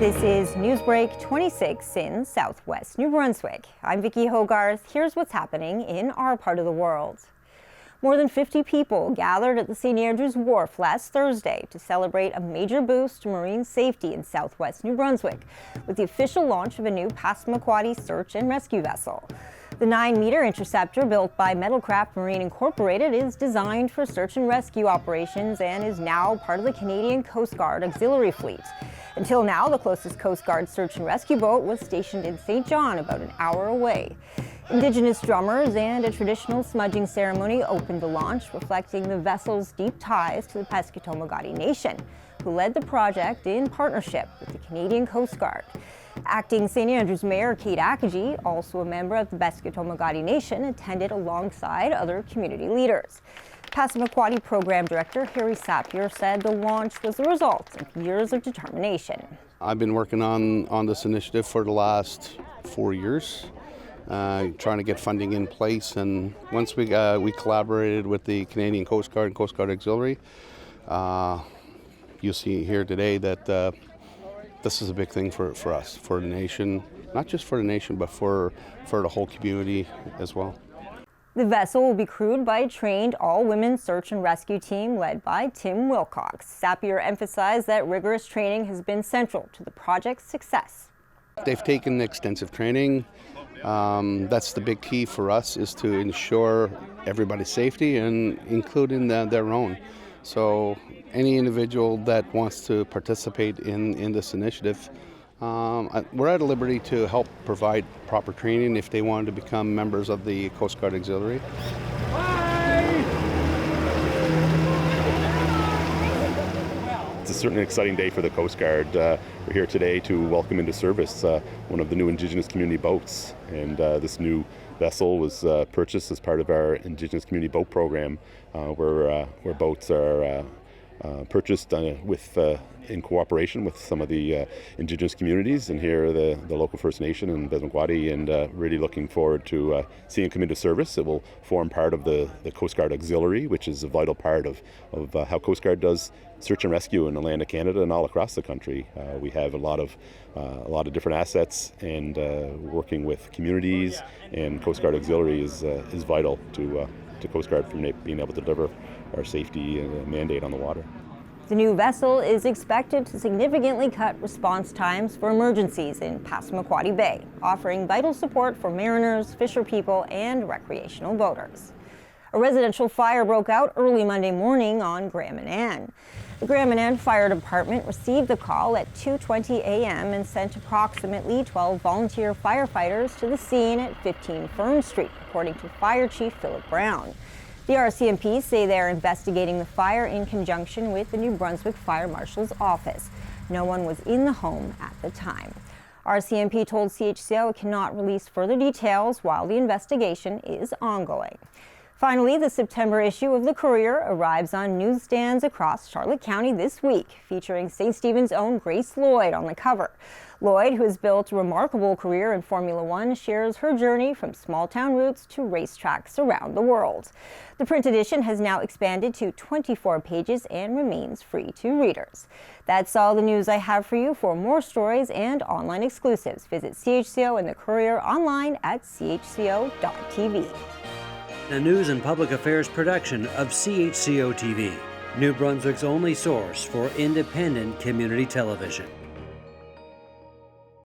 This is NewsBreak26 in Southwest New Brunswick. I'm Vicki Hogarth. Here's what's happening in our part of the world. More than 50 people gathered at the St. Andrew's Wharf last Thursday to celebrate a major boost to marine safety in Southwest New Brunswick with the official launch of a new Peskotomuhkati search and rescue vessel. The 9-meter interceptor built by Metalcraft Marine Incorporated is designed for search and rescue operations and is now part of the Canadian Coast Guard auxiliary fleet. Until now, the closest Coast Guard search and rescue boat was stationed in St. John, about an hour away. Indigenous drummers and a traditional smudging ceremony opened the launch, reflecting the vessel's deep ties to the Peskotomuhkati Nation, who led the project in partnership with the Canadian Coast Guard. Acting St. Andrew's Mayor Kate Akaji, also a member of the Peskotomuhkati Nation, attended alongside other community leaders. Passamaquoddy Program Director Harry Sapir said the launch was the result of years of determination. I've been working on this initiative for the last 4 years, trying to get funding in place, and once we collaborated with the Canadian Coast Guard and Coast Guard Auxiliary, you'll see here today that this is a big thing for us, for the nation, not just for the nation, but for the whole community as well. The vessel will be crewed by a trained all-women search and rescue team led by Tim Wilcox. Sapir emphasized that rigorous training has been central to the project's success. They've taken extensive training. That's the big key for us, is to ensure everybody's safety, and including their own. So any individual that wants to participate in this initiative, we're at liberty to help provide proper training if they want to become members of the Coast Guard Auxiliary. It's certainly an exciting day for the Coast Guard. We're here today to welcome into service one of the new Indigenous community boats, and this new vessel was purchased as part of our Indigenous community boat program, where boats are purchased in cooperation with some of the Indigenous communities, and here the local First Nation and Peskotomuhkati, and really looking forward to seeing it come into service. It will form part of the Coast Guard Auxiliary, which is a vital part of how Coast Guard does search and rescue in the land of Canada and all across the country. We have a lot of different assets, and working with communities and Coast Guard Auxiliary is vital to Coast Guard from being able to deliver our safety mandate on the water. The new vessel is expected to significantly cut response times for emergencies in Passamaquoddy Bay, offering vital support for mariners, fisher people, and recreational boaters. A residential fire broke out early Monday morning on Grand Manan. The Grand Manan Fire Department received the call at 2:20 a.m. and sent approximately 12 volunteer firefighters to the scene at 15 Fern Street, according to Fire Chief Philip Brown. The RCMP say they are investigating the fire in conjunction with the New Brunswick Fire Marshal's office. No one was in the home at the time. RCMP told CHCO it cannot release further details while the investigation is ongoing. Finally, the September issue of the Courier arrives on newsstands across Charlotte County this week, featuring St. Stephen's own Grace Lloyd on the cover. Lloyd, who has built a remarkable career in Formula One, shares her journey from small-town roots to racetracks around the world. The print edition has now expanded to 24 pages and remains free to readers. That's all the news I have for you. For more stories and online exclusives, visit CHCO and the Courier online at CHCO.TV. A news and public affairs production of CHCO-TV, New Brunswick's only source for independent community television.